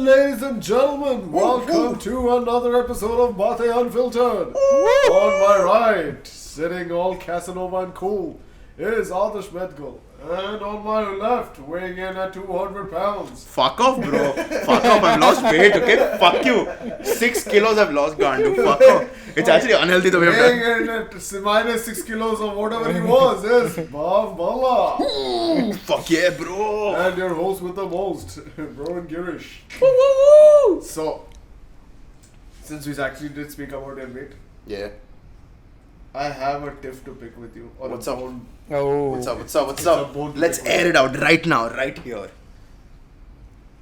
ladies and gentlemen, welcome to another episode of Baatein Unfiltered. On my right, sitting all Casanova and cool, is Adarsh Medgal. And on my left, weighing in at 200 pounds. Fuck off, bro. Fuck off. I've lost weight, okay? Fuck you. 6 kilos I've lost, Gandu. Fuck off. It's actually unhealthy the way I've done. Weighing in at minus 6 kilos or whatever he was is Bhav Bala. Fuck yeah, bro. And your host with the most, Rowan Girish. So, since we actually did speak about your weight, Yeah. I have a tiff to pick with you. Or What's a up? bone. Oh. What's up? It's a bone to Let's pick with air you. it out right now, right here.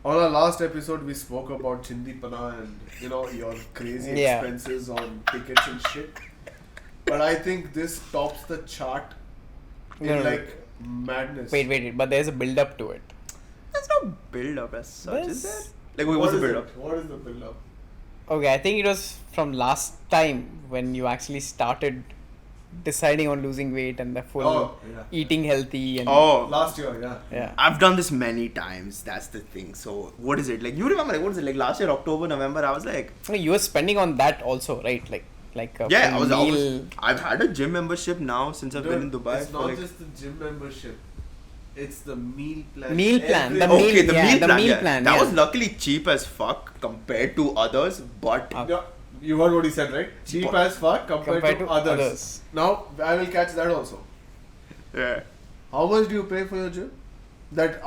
On our last episode, we spoke about Chindi Pana and, your crazy Yeah. expenses on tickets and shit. But I think this tops the chart in No. madness. Wait, but there's a build up to it. That's not build up as such, is There's- there? Like, what's the build up? What is the build up? Okay, I think it was from last time when you actually started deciding on losing weight and the full eating healthy and Oh. Last year, yeah. yeah. I've done this many times. That's the thing. So, what is it? Like, you remember, what is it? Like, last year, October, November, I was like... You were spending on that also, right? Like a Yeah, full meal. I've had a gym membership now since I've been in Dude, Dubai. It's for not like, just the gym membership. It's the meal plan. Meal plan, the Everything. meal- okay, the yeah, meal the plan. meal Yeah. plan, That yeah. was luckily cheap as fuck compared to others, but Yeah, you heard what he said, right? Cheap as fuck compared to others. Now, I will catch that also. yeah. How much do you pay for your gym? That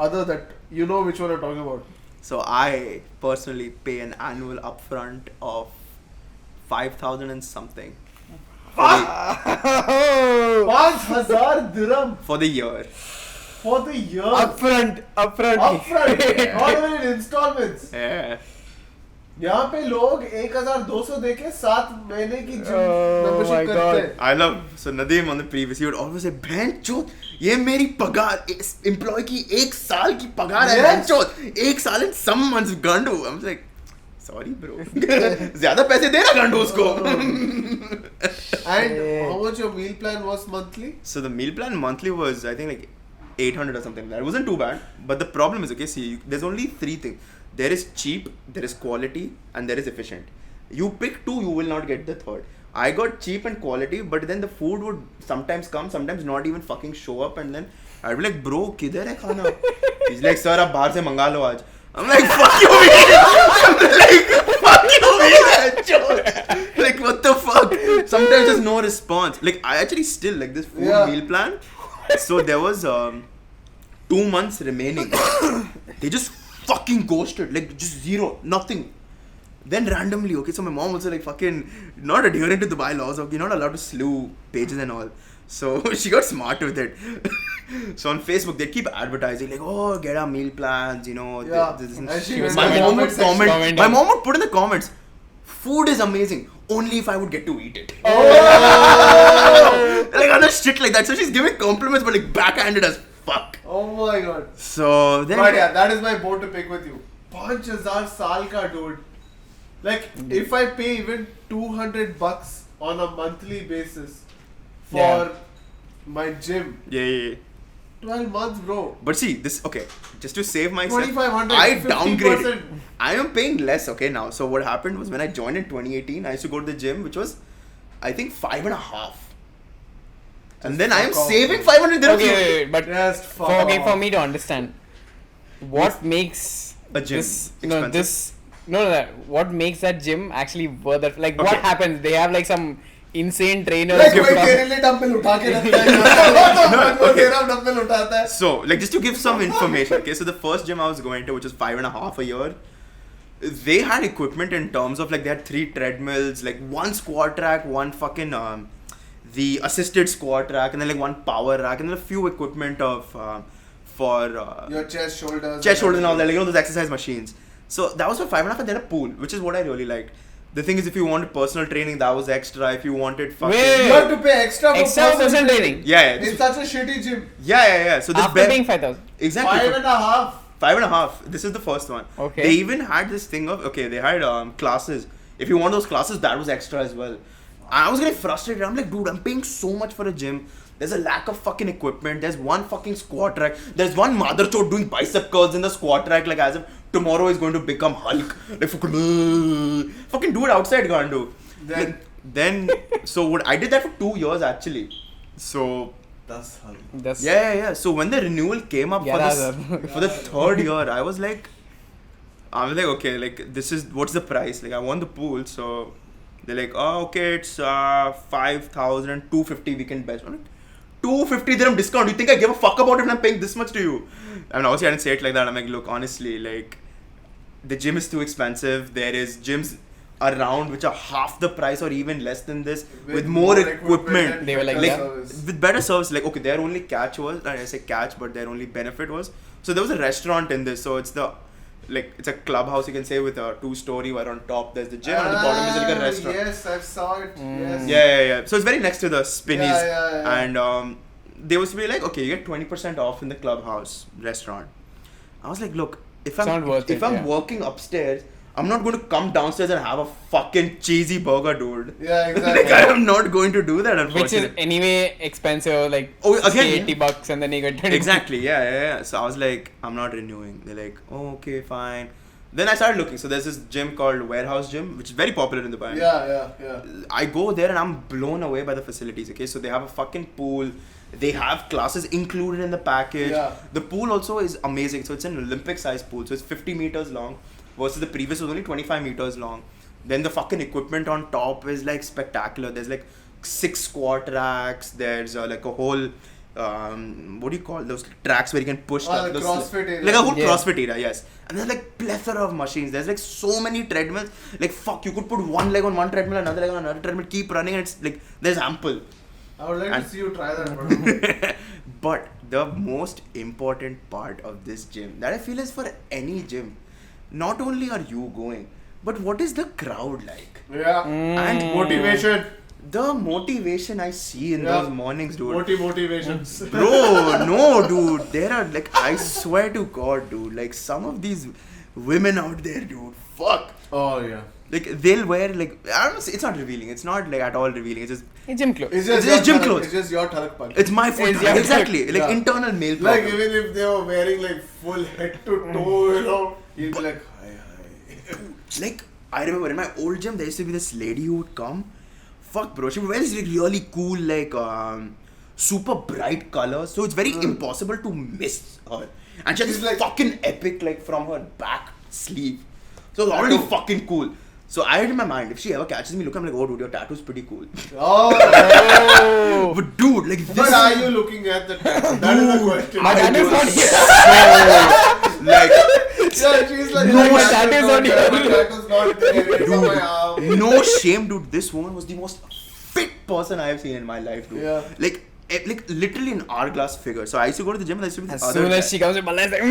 you know which one I'm talking about. So I personally pay an annual upfront of 5,000 and something Oh! 5,000 dirham for the year. for the year. Upfront. Upfront. Not even in installments. Yeah. यहाँ पे लोग 1,200 देके 7 महीने की gym Oh my membership करते God. हैं. I love so Nadeem on the previous he would always say बहन चोद ये मेरी पगार एम्प्लॉय की 1 साल की पगार है Yes. बहन चोद 1 साल and some months गंडू I was like sorry bro ज्यादा पैसे दे ना गंडू उसको And how much your meal plan was monthly? So the meal plan monthly was I think like 800 or something like that. It wasn't too bad. But the problem is, okay, see, there's only 3 things. There is cheap, there is quality, and there is efficient. You pick 2, you will not get the third. I got cheap and quality, but then the food would sometimes come, sometimes not even fucking show up, and then I'd be like, bro, kidhar hai khana? He's like, sir, aap bahar se manga lo aaj. I'm like, fuck you, man. Like, fuck you, man. Like, what the fuck? Sometimes there's no response. Like, I actually still like this food meal plan. So there was 2 months remaining. They just fucking ghosted, like just zero, nothing. Then randomly, okay, so my mom also like fucking not adherent to the bylaws, okay, not allowed to slew pages and all. So she got smart with it. So on Facebook they keep advertising like, oh, get our meal plans, Yeah. And she was my in the mom would comment section comment. My mom would put in the comments, food is amazing. Only if I would get to eat it. Oh! Like other shit like that. So she's giving compliments but like backhanded as fuck. Oh my god. So then But yeah, that is my bone to pick with you. 5,000 saal ka dude. Like, if I pay even $200 on a monthly basis for Yeah. my gym, yeah. 12 months, bro. But see, this okay. Just to save myself, 2,500, I 50%. downgraded. I am paying less, okay, now. So what happened was when I joined in 2018, I used to go to the gym, which was, I think, 5.5. And then I am fuck off. saving 500 dirhams. Okay, wait, but Just fuck for off. me to understand, what makes A gym expensive? what makes that gym actually worth it? Like, what Okay. happens? They have like some insane trainers. Like, who कोई come- तेरे लिए dumbbell उठा के रखता है वो तेरा dumbbell उठाता है So, like, just to give some information, okay, so the first gym I was going to, which was 5.5 a year, they had equipment in terms of, like, they had 3 treadmills, like, 1 squat rack, 1 fucking, the assisted squat rack, and then, like, 1 power rack, and then a few equipment of, for, your chest, shoulders and all that, like, those exercise machines. So, that was for 5.5, and then a pool, which is what I really liked. The thing is, if you wanted personal training, that was extra. If you wanted fucking... Wait. You have to pay extra for Extra personal training. Yeah. It's such a shitty gym. Yeah. So this After paying 5,000. Exactly. 5.5. 5.5. This is the first one. Okay. They even had this thing of, okay, they had classes. If you want those classes, that was extra as well. I was getting frustrated. I'm like, dude, I'm paying so much for a gym. There's a lack of fucking equipment. There's one fucking squat rack. There's one mother chode doing bicep curls in the squat rack like as if tomorrow is going to become Hulk. Like fucking do it outside, Gandu. Then so what I did that for 2 years actually. So that's Hulk. Yeah. So when the renewal came up for the third year, I was like, okay, like this is what's the price? Like I won the pool, so they're like, oh okay, it's 5,250 weekend best. I'm like, 250 dirham discount. You think I give a fuck about it when I'm paying this much to you? I mean, obviously I didn't say it like that. I'm like, look, honestly, like the gym is too expensive. There is gyms around which are half the price or even less than this with more equipment. They were like with better service. Like okay, their only catch was, I say catch, but their only benefit was, so there was a restaurant in this. So it's it's a clubhouse, you can say, with a 2-story where on top there's the gym and at the bottom is like a restaurant. Yes, I saw it. Yes. Yeah. So it's very next to the Spinnies. Yeah. And they was to be like, okay, you get 20% off in the clubhouse restaurant. I was like, look, if I'm working upstairs, I'm not going to come downstairs and have a fucking cheesy burger, dude. Yeah, exactly. Like, I'm not going to do that, unfortunately. Which is anyway expensive, like again, $80 and then you get 20. Exactly, yeah. So I was like, I'm not renewing. They're like, oh, okay, fine. Then I started looking. So there's this gym called Warehouse Gym, which is very popular in Dubai. Yeah. I go there and I'm blown away by the facilities, okay? So they have a fucking pool. They have classes included in the package. Yeah. The pool also is amazing. So it's an Olympic-sized pool. So it's 50 meters long versus the previous was only 25 meters long. Then the fucking equipment on top is like spectacular. There's like 6 squat racks. There's like a whole... what do you call those tracks where you can push like CrossFit area. Like a whole CrossFit area, yes. And there's like plethora of machines. There's like so many treadmills. Like fuck, you could put one leg on one treadmill, another leg on another treadmill, keep running, and it's like there's ample. I would like to see you try that, bro. But the most important part of this gym that I feel is for any gym, not only are you going, but what is the crowd like? Yeah. And motivation. The motivation I see in those mornings, dude. Motivations. Bro, no, dude. There are like, I swear to God, dude. Like some of these women out there, dude. Fuck. Oh yeah. Like they'll wear like, I don't know. It's not revealing. It's not like at all revealing. It's just gym clothes. It's just gym clothes. It's just your thalak punch. It's my foot. Exactly. Like internal male problem. Like even if they were wearing like full head to toe, you know, you'd be like, hi. Like I remember in my old gym there used to be this lady who would come. Fuck, bro. She wears like really cool, like super bright colors, so it's very impossible to miss her. And she has this like fucking epic, like from her back sleeve. So it's already fucking cool. So I had in my mind, if she ever catches me, I'm like, oh dude, your tattoo's pretty cool. Oh. But dude, like this. But are you looking at the tattoo? That is the question. My tattoo's not here. So, like. Yeah, she's like, no, my tattoo's not here. My tattoo's not there. It's on my arm. No shame, dude. This woman was the most fit person I have seen in my life, dude. Yeah. Like literally an hourglass figure. So I used to go to the gym and I used to be this As soon as she comes in, Balla is like,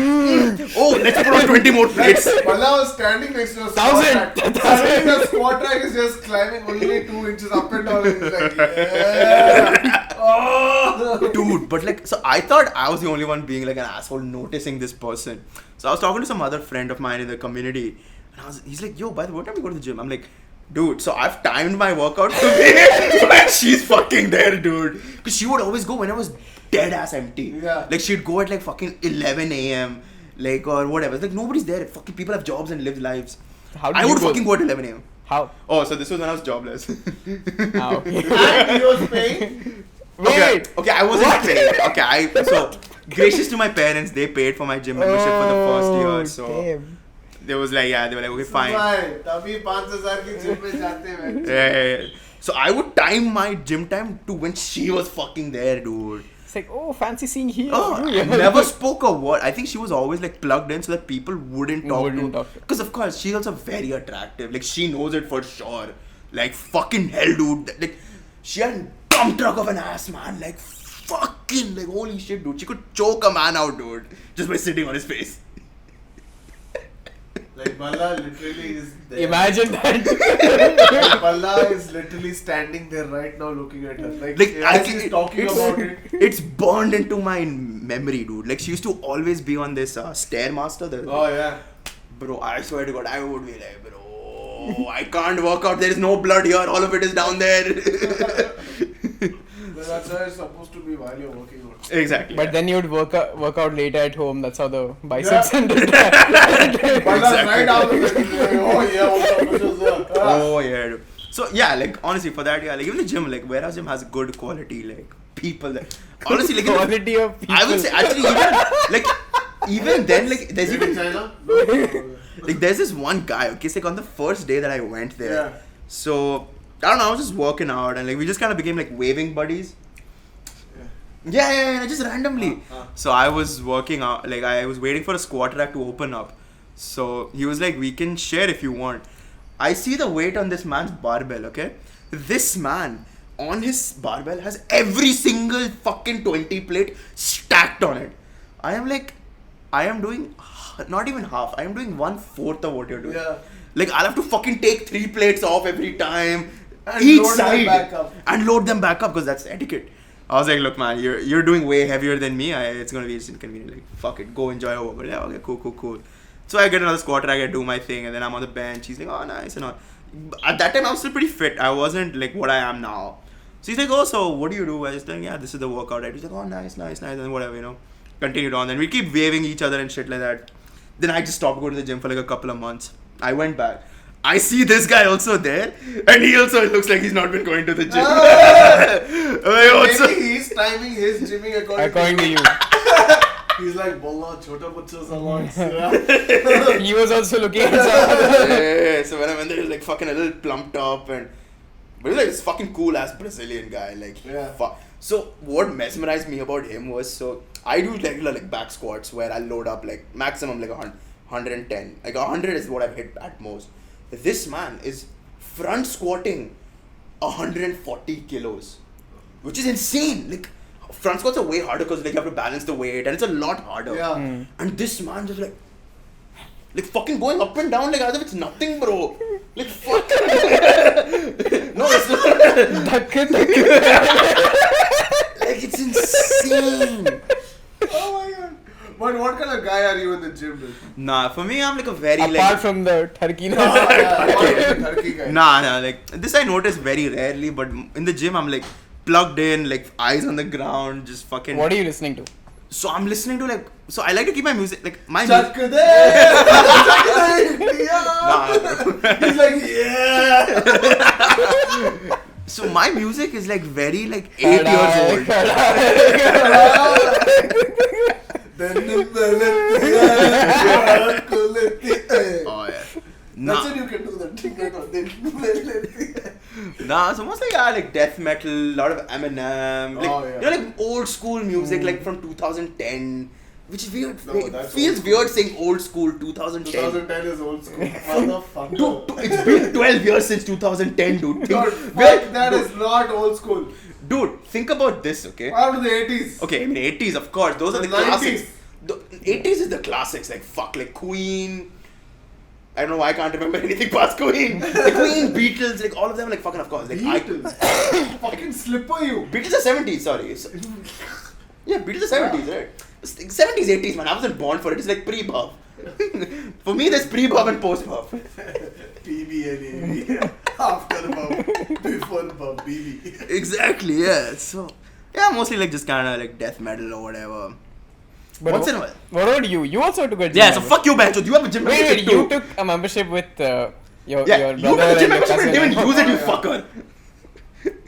oh, let's put on 20 more plates. Balla was standing next to a squat rack. Suddenly the squat rack is just climbing only 2 inches up and down. He's like, yeah. Oh. Dude, but like, so I thought I was the only one being like an asshole noticing this person. So I was talking to some other friend of mine in the community. And he's like, yo, by the way, what time do you go to the gym? I'm like, dude, so I've timed my workout to be when she's fucking there, dude. Because she would always go when I was dead ass empty. Yeah. Like she'd go at like fucking 11 a.m. like or whatever. It's like nobody's there. Fucking people have jobs and live lives. I would fucking go at 11 a.m. How? Oh, so this was when I was jobless. Okay. And he was paying? Wait. Okay, I wasn't paying. Okay, so gracious to my parents, they paid for my gym membership for the first year. So Damn. they was like, yeah, they were like, okay, fine. तभी 5,000 की gym में जाते हैं. Yeah. So I would time my gym time to when she was fucking there, dude. It's like, oh, fancy seeing here. Oh, I never spoke a word. I think she was always like plugged in so that people wouldn't talk to her. Because of course, she's also very attractive. Like she knows it for sure. Like fucking hell, dude. Like she had a dump truck of an ass, man. Like fucking, like holy shit, dude. She could choke a man out, dude. Just by sitting on his face. Like Balla literally is there. Imagine that. Like, Balla is literally standing there right now looking at us. Like as he's talking about it. It's burned into my memory, dude. Like she used to always be on this Stairmaster. Oh yeah. Bro, I swear to God, I would be like, bro, I can't work out. There is no blood here. All of it is down there. That's how it's supposed to be while you're working out. Exactly. But then you'd work out later at home. That's how the biceps and But that's right after oh yeah, Oh yeah. Dude. So yeah, like honestly, for that, yeah, like even the gym, like Warehouse Gym has good quality, like people. That, honestly, like quality of people. I would say actually even then, like there's even China? like there's this one guy. Okay, it's like on the first day that I went there. Yeah. So I don't know, I was just working out and like we just kind of became like waving buddies. Yeah, just randomly. So I was working out, like I was waiting for a squat rack to open up. So he was like, we can share if you want. I see the weight on this man's barbell, okay? This man on his barbell has every single fucking 20 plate stacked on it. I am doing not even half. I am doing 1/4 of what you're doing. Yeah. Like I'll have to fucking take 3 plates off every time. And Each load them side. back up. And load them back up because that's etiquette. I was like, look man, you're doing way heavier than me. It's gonna be just inconvenient. Like, fuck it, go enjoy your workout. Yeah, okay, cool. So I get another squat rack, I do my thing, and then I'm on the bench. He's like, oh nice and all. At that time I was still pretty fit. I wasn't like what I am now. So he's like, oh, so what do you do? I was like, yeah, this is the workout. He's like, oh nice, and whatever, you know. Continued on. Then we keep waving each other and shit like that. Then I just stopped going to the gym for like a couple of months. I went back. I see this guy also there, and he also looks like he's not been going to the gym. Maybe he's timing his gymming According to you. He's like, Bolla, chota bachcha salons. He was also looking at Yeah, so when I went there, he was like fucking a little plumped up, but he was like this fucking cool ass Brazilian guy. Like, Yeah. So what mesmerized me about him was, so I do regular like back squats where I load up like maximum like 110. Like 100 is what I've hit at most. This man is front squatting 140 kilos, which is insane. Like front squats are way harder because like you have to balance the weight and it's a lot harder. Yeah. And this man just like fucking going up and down like as if it's nothing, bro. Like fucking no, it's not. Like it's insane. Oh my god. But what kind of guy are you in the gym with? Nah, for me I'm like a very apart from the turkey. Turkey guy. Nah, like this I notice very rarely, but in the gym I'm like plugged in, like eyes on the ground, just fucking. What are you listening to? So I'm listening to like, so I like to keep my music like my Chak music. de! Nah, He's like, yeah! so my music is like very like 8 years old. Oh yeah. That's it, you can do that. Nah, so mostly like death metal, a lot of Eminem, like you know, like old school music, like from 2010, which is weird. No, it that's feels old weird saying old school 2010. 2010 is old school. Motherfucker. Dude, it's been 12 years since 2010, dude. That is not old school. Dude, think about this, okay? Out of the 80s. Okay, I mean 80s, of course. Those are the 90s. classics. The 80s is the classics, like fuck, like Queen. I don't know why I can't remember anything past Queen. The Queen, Beatles, like all of them, like fucking of course. Like Beatles. Fucking slipper you. Beatles are 70s, sorry. Yeah, Beatles are 70s, right? 70s, 80s, man. I wasn't born for it. It's like pre-buff. For me, there's pre-buff and post-buff. PB and AB. After buff. Before buff. BB. Exactly, yeah. So, yeah, mostly like just kind of like death metal or whatever. But Once in a while. What about you? You also took a gym Yeah, so membership. fuck you, man. So you have a gym Wait, membership you too. took a membership with your Yeah, brother you have a gym and your membership and cousin. didn't even use it, you Yeah. fucker.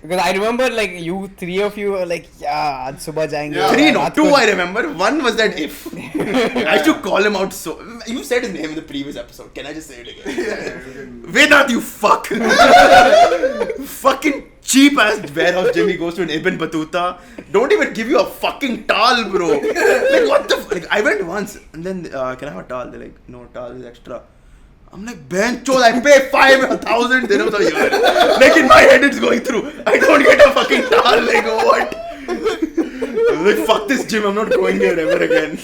Because I remember like you, 3 of you were like, yeah, aaj subah jayenge. Yeah. 3, no, raat 2 ko- I remember. 1 was that if. I should call him out so. You said his name in the previous episode. Can I just say it again? Vedat, you fuck. Fucking cheap ass warehouse gym. He goes to an Ibn Battuta. Don't even give you a fucking towel, bro. Like what the like I went once and then can I have a towel? They're like, no, towel is extra. I'm like, bencho, I pay 5,000 dirhams a year. Like in my head it's going through. I don't get a fucking towel. Like what? I'm like, fuck this gym. I'm not going here ever again.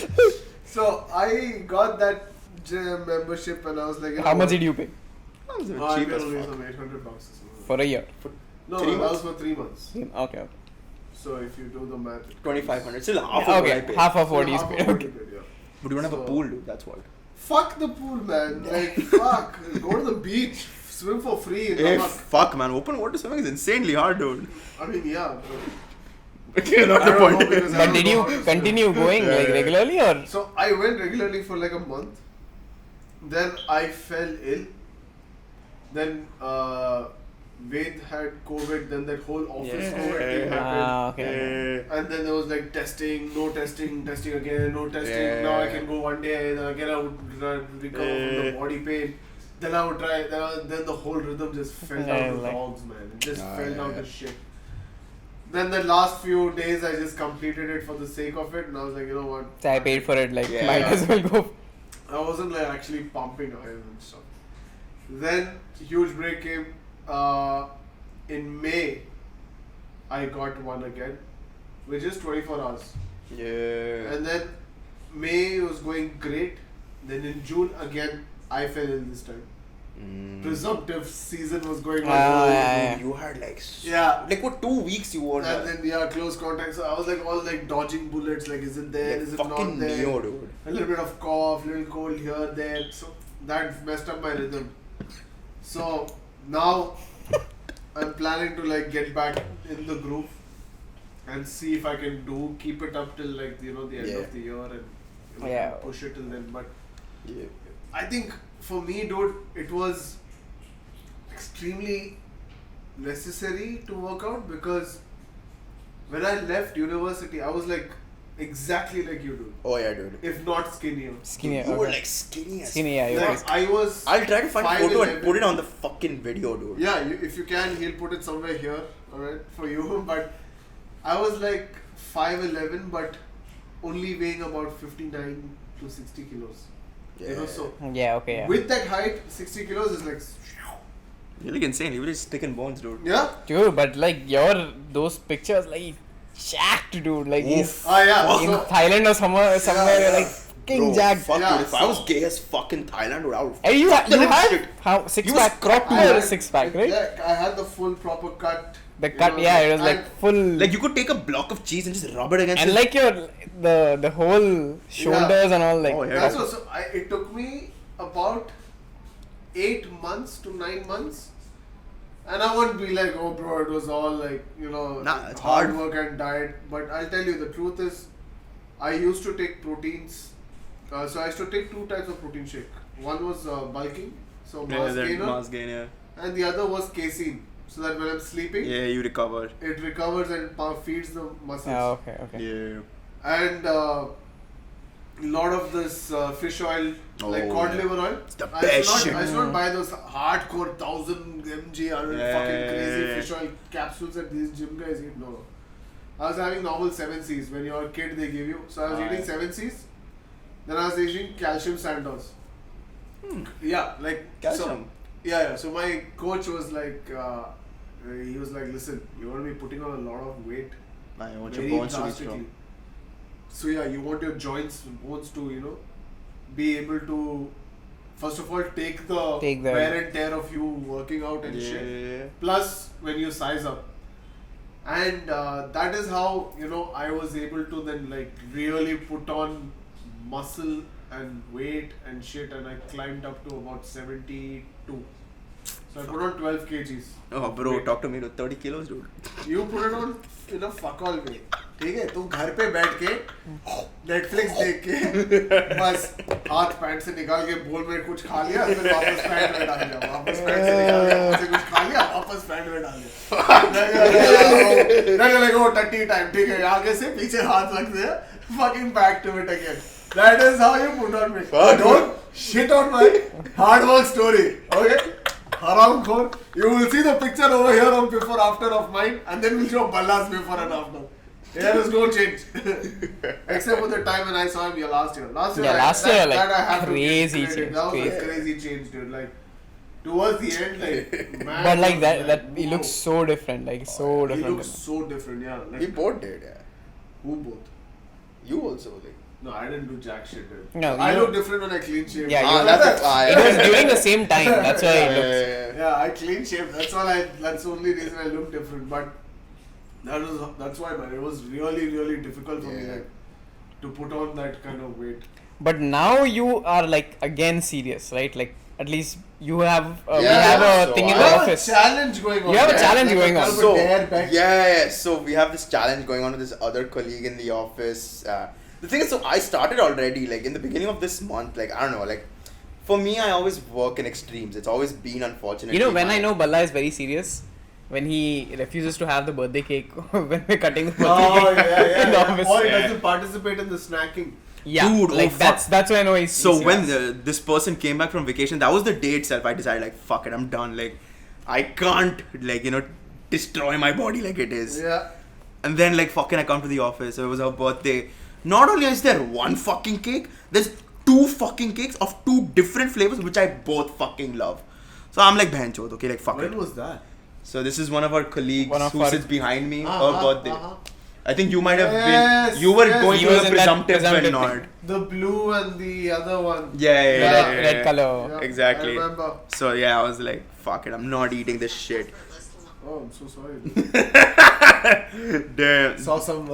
So I got that gym membership and I was like, How much did you pay I Cheap paid as only fuck. some $800 or something. for a year? No, 3 that months? was for 3 months. Okay. So if you do the math, it 2,500. Still half of what I Okay, paid. half of So what he's half of paid. what Okay. you paid, yeah. But you don't have a So- pool, dude. That's what. Fuck the pool, man. Like, fuck. Go to the beach. Swim for free in Hey, Namak. fuck, man. Open water swimming is insanely hard, dude. I mean, yeah. Not I the don't point. know because I But don't did know you how to swim. continue going like regularly or? So I went regularly for like a month. Then I fell ill. Then Ved had COVID. Then that whole office COVID thing happened. Okay. And then there was like testing, no testing, testing again, no testing. Yeah. Now I can go one day, then again I would recover from the body pain. Then I would try, then the whole rhythm just fell down to like- dogs, man. It just fell down to shit. Then the last few days I just completed it for the sake of it, and I was like, you know what? So I paid for it, like Yeah. might as well go. I wasn't like actually pumping iron and stuff. Then huge break came. In May, I got one again, which is 24 hours. Yeah. And then May was going great. Then in June again, I fell ill this time. Presumptive season was going on. Yeah. You had like Yeah. like what 2 weeks you were And then close contact. So I was like all like dodging bullets. Like, is it there? like Is it fucking not there? Neo, dude. A little bit of cough, little cold here, there. So that messed up my rhythm. So now I'm planning to like get back in the groove and see if I can keep it up till like the end of the year and push it till then. But Yeah. I think for me, dude, it was extremely necessary to work out because when I left university, I was like exactly like you, dude. Oh yeah, dude. If not skinnier. Skinny. You were Okay. like skinny as Skinny, yeah. Like, I was. I'll try to find a photo and 5'11". put it on the fucking video, dude. Yeah, if you can, he'll put it somewhere here, alright, for you. But I was like 5'11", but only weighing about 59 to 60 kilos. You know, so Yeah. Okay. Yeah. with that height, 60 kilos is like. You're like insane. You were just sticking bones, dude. Yeah? Dude, but like those pictures, like jacked, dude. Like he's Oh, yeah. in So, Thailand or somewhere, yeah. like fucking Bro, jacked. fuck, Yeah, dude. If I so- was gay as fucking Thailand, dude, I would. And you fuck the little had shit. how six You was pack, cropped proper had- 6-pack, right? Yeah, I had the full proper cut. The you cut, know, yeah, it was and- like full. Like you could take a block of cheese and just rub it against and his- like the whole shoulders and all like. Oh, yeah. That's also, it took me about 8 months to 9 months. And I won't be like, oh bro, it was all like, Nah, it's hard hard. work and diet. But I'll tell you, the truth is, I used to take proteins. So I used to take 2 types of protein shake. One was bulking, so mass gainer, mass gain, yeah. and the other was casein. So that when I'm sleeping, Yeah, you recover. it recovers and feeds the muscles. Yeah, okay. Yeah. And lot of this fish oil, like Oh, cod yeah. liver oil. It's the I best used shit. not, I used not buy those hardcore 1000 mg fucking crazy Yeah. fish oil capsules that these gym guys eat. No. I was having normal 7Cs. When you're a kid, they give you. So I was eating 7Cs. Then I was eating calcium Sandoz. Yeah, like Calcium. So, yeah. So my coach was like, he was like, listen, you're gonna be putting on a lot of weight. I want your Very bones to be drastically. strong. So yeah, you want your joints, bones to, be able to, first of all, take the wear and tear of you working out and shit. Yeah. Plus, when you size up. And that is how, I was able to then like really put on muscle and weight and shit, and I climbed up to about 72. So I put on 12 kgs. Oh, bro, Weight. talk to me. 30 kilos, dude. You put it on in a fuck all way. ठीक है तुम घर पे बैठ के Netflix देख के बस हाथ पैंट से निकाल के बोल में कुछ खा लिया फिर वापस पैंट में डाल दिया वापस पैंट से निकाल के हाथ से कुछ खा लिया वापस पैंट में डाल दिया नहीं लगो टट्टी टाइम ठीक है आगे से पीछे हाथ रख दिया fucking back to it again. That is how you put on me. Don't shit on my hard work story. Okay? Haramkhor. You will see the picture over here of before after of mine, and then we'll show Balla's before and after. There is no change. Except for the time when I saw him last year. Last year, that I have crazy to give change. credit. That was a crazy change, dude. Like, towards the end, like, man. But like was that he whoa. looks so different. Like so He different. looks so different, yeah. We Like, both did, yeah. who both? You also, like. No, I didn't do jack shit, dude. No, I you- look different when I clean shave. Yeah, you- that's It was during the same time. That's why it looks. Yeah, I clean shave. That's the only reason I look different. But that's why, man. It was really, really difficult for me Yeah. like, to put on that kind of weight. But now you are like again serious, right? Like at least you have we Yeah, have a so thing in I the have office. a challenge going on. You have a Yeah, challenge like going on. kind of a So dare bet. yeah, so we have this challenge going on with this other colleague in the office. The thing is, so I started already like in the beginning of this month. Like I don't know, like for me, I always work in extremes. It's always been unfortunate. You know, when I know Balla is very serious, when he refuses to have the birthday cake when we're cutting the birthday Oh, cake yeah. in the office. Or he Yeah. doesn't participate in the snacking. Yeah, Dude, like oh, fuck. that's when I know he's So he's when serious. this person came back from vacation, that was the day itself. I decided like, fuck it, I'm done. Like, I can't like destroy my body like it is. Yeah. And then like fucking I come to the office. So it was her birthday. Not only is there one fucking cake, there's two fucking cakes of two different flavors which I both fucking love. So I'm like, bhai chod, okay, like fuck When it. was that? So this is one of our colleagues One of who our- sits behind me. Uh-huh, Her birthday. uh-huh. I think you might have Yes, been. You were yes. going He through was the in that presumptive and presumptive not. thing. The blue and the other one. Yeah, yeah, yeah. red, yeah, red yeah. color. Yeah, Exactly. I remember. So yeah, I was like, fuck it, I'm not eating this shit. Oh, I'm so sorry. Damn. Saw some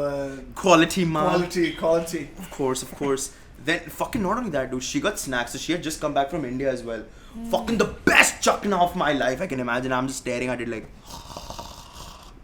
Quality, man. quality. Of course. Then fucking not only that, dude, she got snacks. So she had just come back from India as well. Fucking the best chutney of my life, I can imagine. I'm just staring at it like,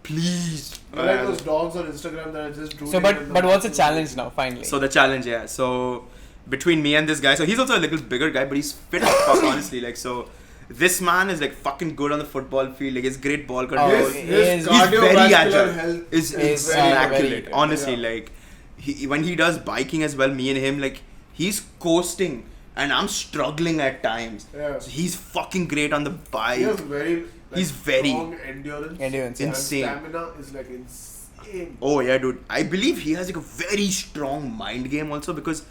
please. You're like those dogs on Instagram that are just drooling. So, in but what's the challenge now? Finally. So the challenge, yeah. So between me and this guy, so he's also a little bigger guy, but he's fit as fuck, honestly. Like so, this man is like fucking good on the football field. Like, he's great ball control. Oh, His, he his is- He's very cardiovascular agile. health Is is immaculate. very- Honestly, yeah. like when he does biking as well, me and him, like he's coasting, and I'm struggling at times. Yeah. So he's fucking great on the bike. He has very He's very- strong endurance. Endurance, yeah. And Insane. stamina is like insane. Oh yeah, dude. I believe he has like a very strong mind game also because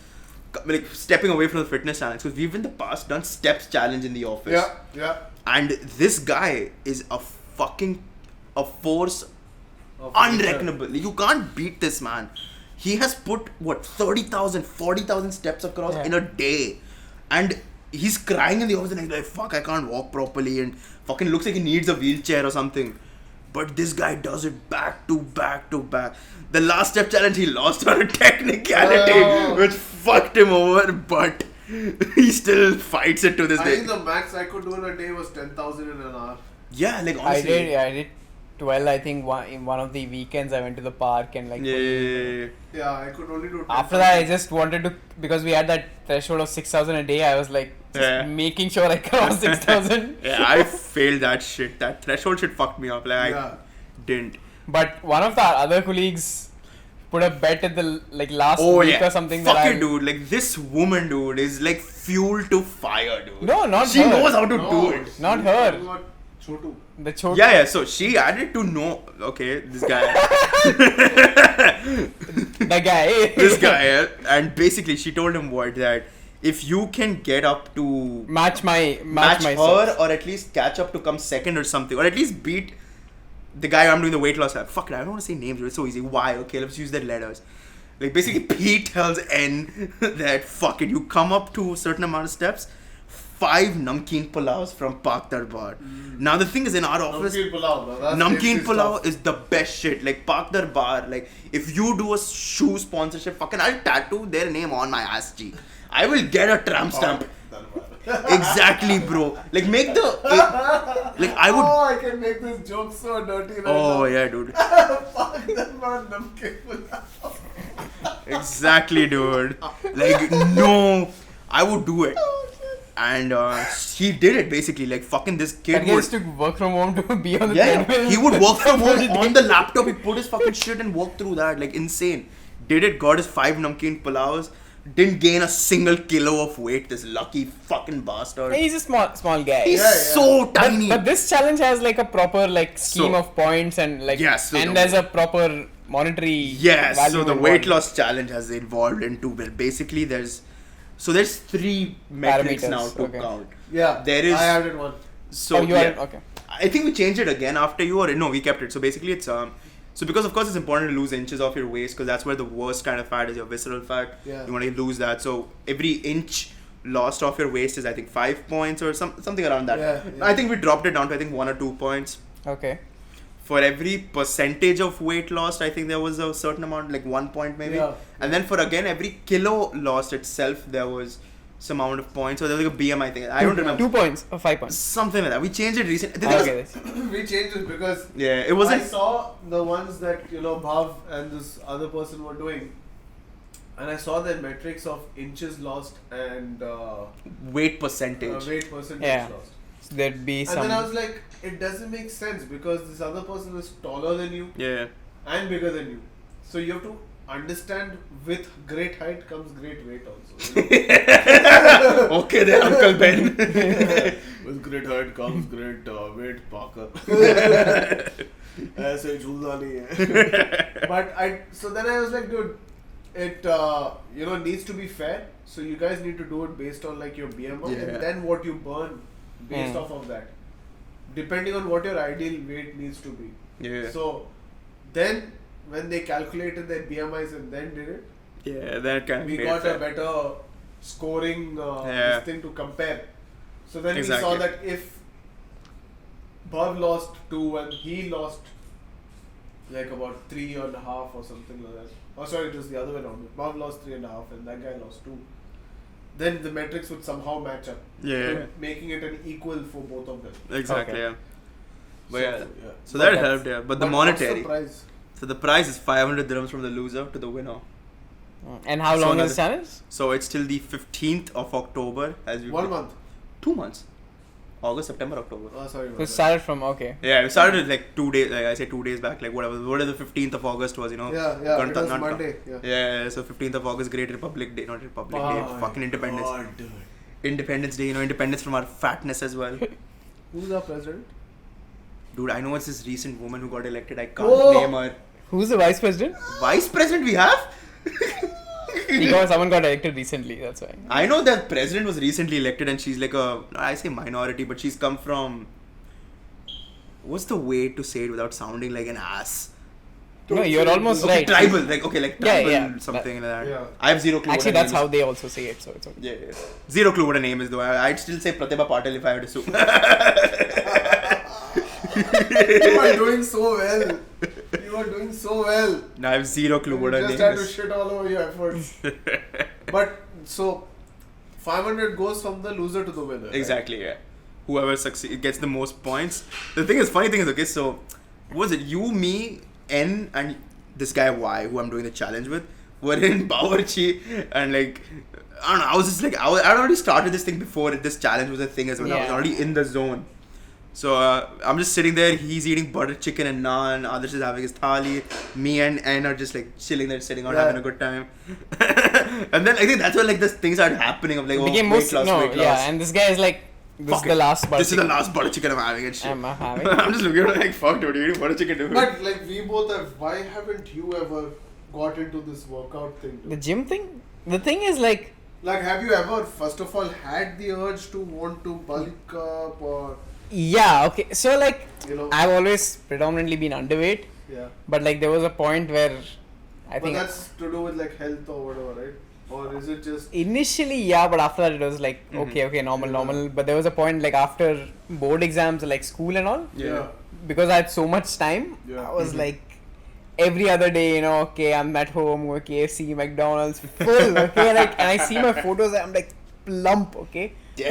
like stepping away from the fitness challenge because we've in the past done steps challenge in the office. Yeah. And this guy is a force Of unreckonable. You can't beat this man. He has put what 30,000, 40,000 steps across Yeah. in a day, and he's crying in the office and he's like, "Fuck, I can't walk properly," and fucking looks like he needs a wheelchair or something. But this guy does it back to back to back. The last step challenge he lost on a technicality, Oh. which fucked him over. But he still fights it to this I day. think the max I could do in a day was 10,000 in an hour. Yeah, like honestly. I did 12. I think in one of the weekends I went to the park and like. Yeah. Yeah, I could only do 10,000. After that, I just wanted to, because we had that threshold of 6,000 a day. I was like just Yeah. making sure I crossed 6,000. Yeah, I failed that shit. That threshold shit fucked me up. Like Yeah. I didn't. But one of the other colleagues put a bet at the last week or something. Fuck that it, dude. Like this woman, dude, is like fuel to fire, dude. No, not she her. knows how to No, do it. Not she's her. talking about Chotu. The choke. Yeah. So she added to know. Okay, this guy, The guy. this guy, and basically she told him what that if you can get up to match match myself. her or at least catch up to come second or something, or at least beat the guy I'm doing the weight loss at. Fuck it, I don't want to say names, but it's so easy. Why? Okay, let's use their letters. Like basically P tells N that fuck it, you come up to a certain amount of steps, 5 namkeen pulaus from Pak Darbar. Now the thing is in our office, Namkeen pulao. no, that's namkeen tasty pulao stuff. is the best shit. Like Pak Darbar, like if you do a shoe sponsorship, fucking I'll tattoo their name on my ass cheek. I will get a tramp stamp. Exactly, bro. Like make the like I would. Oh, I can make this joke so dirty right Oh now. yeah, dude. Fuck that man, namkeen pulao. Exactly, dude. Like no, I would do it. And he did it basically. Like fucking this That kid guy would. used to work from home to be on the Yeah, treadmill. he would work from home every day. on the laptop. He put his fucking shit and worked through that. Like insane. Did it. Got his 5 namkeen pulaus. Didn't gain a single kilo of weight. This lucky fucking bastard. He's a small guy. He's Yeah. so tiny. But this challenge has like a proper like scheme So- of points and like Yes, so and the- there's a proper monetary Yes, value so the involved. weight loss challenge has evolved into well, basically there's 3 metrics Parameters, now to okay. count. Yeah, There is- I added one. So Oh, you yeah, are okay. I think we changed it again after you or no, we kept it. So basically it's so because of course it's important to lose inches off your waist because that's where the worst kind of fat is your visceral fat. Yeah. You want to lose that. So every inch lost off your waist is I think 5 points or something around that. Yeah, yeah. I think we dropped it down to I think 1 or 2 points. Okay. For every percentage of weight lost, I think there was a certain amount, like 1 point maybe. Yeah. And then for again every kilo lost itself, there was some amount of points. So there was like a BMI thing. I don't remember. 2 points or 5 points. Something like that. We changed it recently. Okay. We changed it because Yeah, it wasn't. I saw the ones that Bhav and this other person were doing, and I saw their metrics of inches lost and Weight percentage. weight percentage Yeah. lost. So there'd be And some. then I was like, it doesn't make sense because this other person is taller than you Yeah. and bigger than you. So you have to understand with great height comes great weight also. Okay then, Uncle Ben. With great height comes great weight, Parker. ऐसे झूलना नहीं है. But so then I was like, dude, it needs to be fair. So you guys need to do it based on like your BMI Yeah. and then what you burn based off of that, depending on what your ideal weight needs to be. Yeah. So then when they calculated their BMIs and then did it, Yeah, that kind of. we got a better scoring this thing to compare. So then we saw Exactly. that if Bhav lost 2 and he lost like about 3.5 or something like that. Oh, sorry, it was the other way around. Bhav lost 3.5 and that guy lost 2. Then the metrics would somehow match up. Yeah. Making it an equal for both of them. Exactly. Okay. Yeah. But yeah. So But that that's- helped. Yeah. But the what's monetary. the price? So the prize is 500 dirhams from the loser to the winner. And how So long another- is the challenge? So it's till the 15th of October. As we 1 month. 2 months. August, September, October. Oh, sorry. So it started from, okay. Yeah, we started like 2 days. Like I say 2 days back. Like whatever the 15th of August was. Yeah, it was not Monday. Yeah. Yeah. So 15th of August, Great Republic Day, not Republic Day, My fucking Independence. God, dude. Independence Day. Independence from our fatness as well. Who's our president? Dude, I know it's this recent woman who got elected. I can't Oh! name her. Who's the vice president? Vice president we have? Someone got elected recently, that's why. I know that president was recently elected and she's like I say minority, but she's come from, what's the way to say it without sounding like an ass? No, you're almost Okay, right. tribal, like tribal, yeah, something like that. Yeah. I have zero clue. Actually, what her that's name how is. they also say it, so it's okay. Yeah. Zero clue what her name is though. I'd still say Pratibha Patil if I had to sue. You are doing so well. You are doing so well. No, I have zero clue what her You name just had to is. shit all over your efforts. But so 500 goes from the loser to the winner. right? Exactly, yeah. Whoever gets the most points. The funny thing is, okay, so was it you, me, N, and this guy Y, who I'm doing the challenge with, were in Bawarchi, and like, I don't know, I was just like, I'd already started this thing before this challenge was a thing as well. I was Yeah. already in the zone. So I'm just sitting there, he's eating butter chicken and naan, Adarsh is having his thali, me and N are just like chilling there, sitting out, Yeah. having a good time. And then I think that's when like this things started happening of like, It became weight loss. yeah, and this guy is like, this Fuck is the it. last butter This is the chicken last butter chicken I'm having and shit. I'm having. I'm just looking at it like, fuck dude, you're eating butter chicken dude. But like we both have. Why haven't you ever got into this workout thing? The Dude? gym thing? The thing is like, Like, have you ever, first of all, had the urge to want to bulk up or yeah, okay. So like, I've always predominantly been underweight, yeah? but like there was a point where I But think that's to do with like health or whatever, right? Or is it just initially, yeah, but after that it was like, okay, normal. But there was a point like after board exams, like school and all, Yeah. because I had so much time, Yeah. I was like, every other day, okay, I'm at home, go KFC, McDonald's, full, okay, like, and I see my photos, I'm like plump, okay. Shit,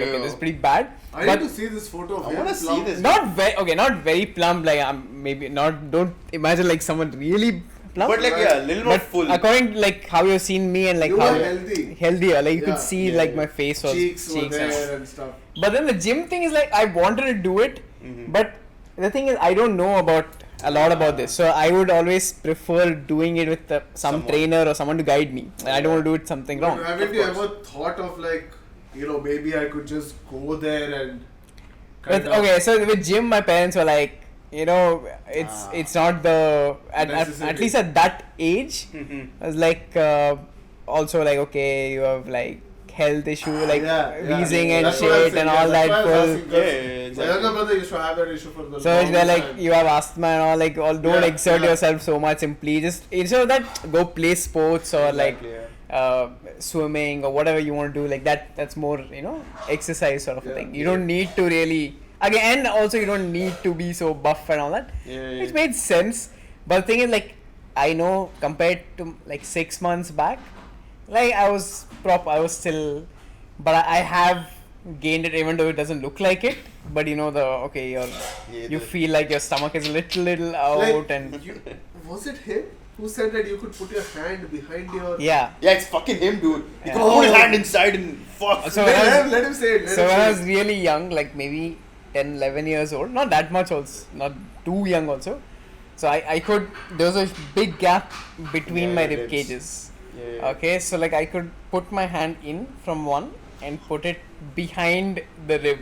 okay, this is pretty bad. I but need to see this photo of I him wanna see plump. this. not very plump, like I'm maybe not. Don't imagine like someone really plump. But like, yeah, a little more But full. according to like how you've seen me and like You how were healthy. healthier, like you Yeah, could see yeah, like yeah. my face was Cheeks were and there and stuff. But then the gym thing is like I wanted to do it, but the thing is I don't know about a lot about this, so I would always prefer doing it with some Someone. trainer or someone to guide me. I don't want to do it something wrong. But haven't of you course. ever thought of like, maybe I could just go there and But okay, so with gym, my parents were like, it's not the at Necessary. least at that age. I was like, also like, okay, you have like health issue, like wheezing and That's what I'm shit saying, and all that's that why I was bull. asking, 'cause Yeah, exactly. My younger brother used to have that issue for the So they're longest like, time. you have asthma and all, like, don't Yeah, exert yeah. yourself so much, simply just instead of that, go play sports or like Exactly, yeah. swimming or whatever you want to do, like that. That's more exercise sort of a Yeah, thing. You don't need to really again, and also you don't need to be so buff and all that. Yeah, Which made sense, but the thing is, like, I know compared to like 6 months back, Like I was still, but I have gained it even though it doesn't look like it. But you know you feel like your stomach is little out Like, and was it him who said that you could put your hand behind your... yeah. Yeah, it's fucking him, dude. He Yeah. could put his hand inside and fuck. So when I was, Let him say it. so when I was really young, like maybe 10, 11 years old, not that much also, not too young also. So I could, there was a big gap between Yeah, my your rib ribs. cages. Yeah. Okay, so like I could put my hand in from one and put it behind the rib.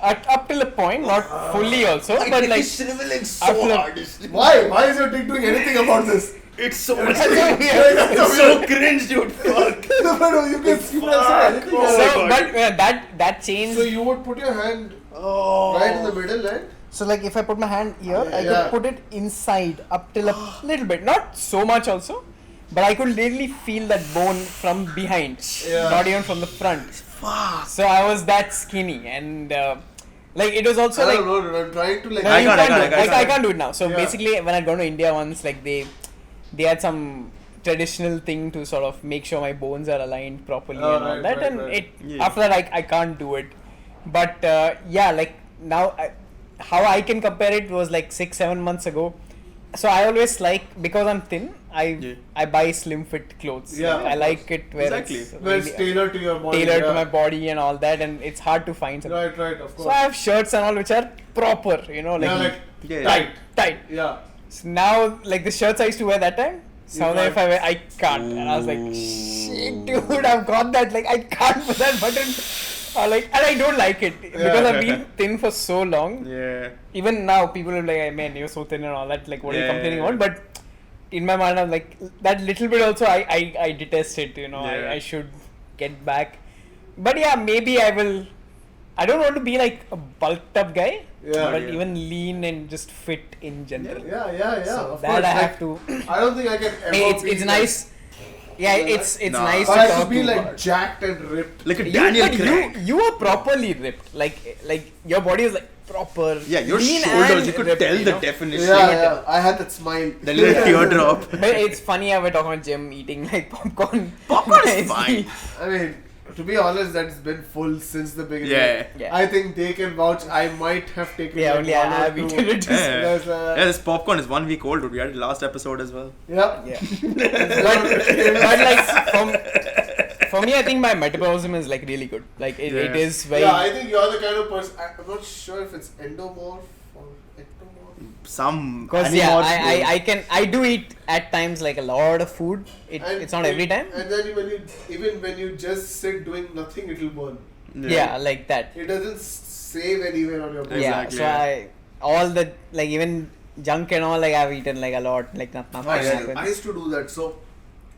Up till a point, not fully also, but like shriveling up to so the- hard. Why? Why is your dick doing anything about this? It's so much. That's so weird. It's so cringe, dude. Fuck. No, you can It's say fuck. anything. Oh So, my God. but that changed. So you would put your hand Oh. right in the middle, right? So like if I put my hand here, I Yeah. could put it inside up till a little bit, not so much also, but I could literally feel that bone from behind, Yeah. not even from the front. Fuck. So I was that skinny, and like it was also I like don't know, dude. I'm trying to like... no, I you can't, can't do I it. can't. I can't do it now. So Yeah. basically, when I'd gone to India once, like they had some traditional thing to sort of make sure my bones are aligned properly Oh, and all right, that, right, and right. Yeah. after that I can't do it. But yeah, like now how I can compare it was like 6-7 months ago. So I always like, because I'm thin, I buy slim fit clothes. Yeah, I of like it where Exactly. it's Well, it's tailored to your body. tailored to yeah. my body and all that, and it's hard to find something. Right, of course. So I have shirts and all which are proper, you know, yeah, like like Yeah. tight. Yeah. So now, like the shirts I used to wear that time, so now if I wear, I can't. And I was like, Ooh. shit, dude, I've got that. Like, I can't put that button. And I don't like it because I've been thin for so long. Yeah. Even now, people are like, hey, man, you're so thin and all that. Like, what are you Yeah. complaining about? But in my mind, I'm like, that little bit also, I detest it. You know, Yeah. I should get back. But yeah, maybe I will. I don't want to be like a bulked up guy, Yeah. but Yeah. even lean and just fit in general. Yeah. So of that course. I like, have to. I don't think I can ever Hey, it's be like, nice. Yeah, it's Nah. nice But to I talk could be to. like jacked and ripped. Like a Daniel but Craig. you are properly ripped. Like your body is like proper. Yeah, your lean shoulders, and you could ripped, tell you the know? definition. Yeah. I had that smile. The little teardrop. But it's funny how we're talking about Jim eating like popcorn. Popcorn is Nicely. fine. I mean, to be honest, that's been full since the beginning. Yeah. Yeah. I think they can vouch. I might have taken. Yeah, like only I one or have two. eaten it. Yeah. There's, Yeah, this popcorn is 1 week old, dude. We had it last episode as well. Yeah. Yeah. but like for me, I think my metabolism is like really good. Like it Yeah. is very. Yeah, I think you're the kind of person. I'm not sure if it's endomorph or ectomorph. Some. Because I can do eat at times like a lot of food. It's not every time. And then when you just sit doing nothing, it will burn. Yeah, like that. It doesn't save anywhere on your body. Exactly, Yeah, so yeah. all the like even junk and all like I've eaten like a lot, like nothing I happens. used to do that. So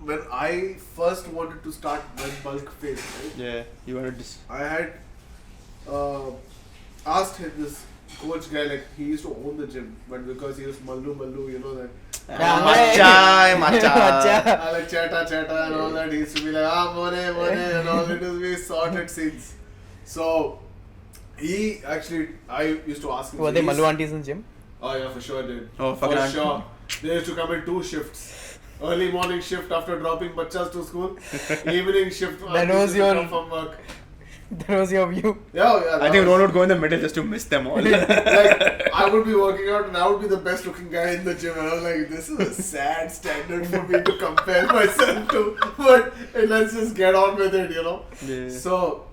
when I first wanted to start my bulk phase, right, Yeah, you wanted to. I had asked him, this coach guy, like he used to own the gym, but because he was Mallu, you know that. Machai. I like chata and all that. He used to be like, mone, and all. It was very sorted scenes. So he actually, I used to ask him. Were so they he's- Malu aunties in gym? Oh yeah, for sure, dude. Oh, fucking for aunt- sure. They used to come in 2 shifts. Early morning shift after dropping bachas to school. Evening shift. That after was they your- come from work. That was your view. Yeah. I think Ron would go in the middle just to miss them all. Like, I would be working out and I would be the best looking guy in the gym, and I was like, this is a sad standard for me to compare myself to, but let's just get on with it, you know. Yeah. So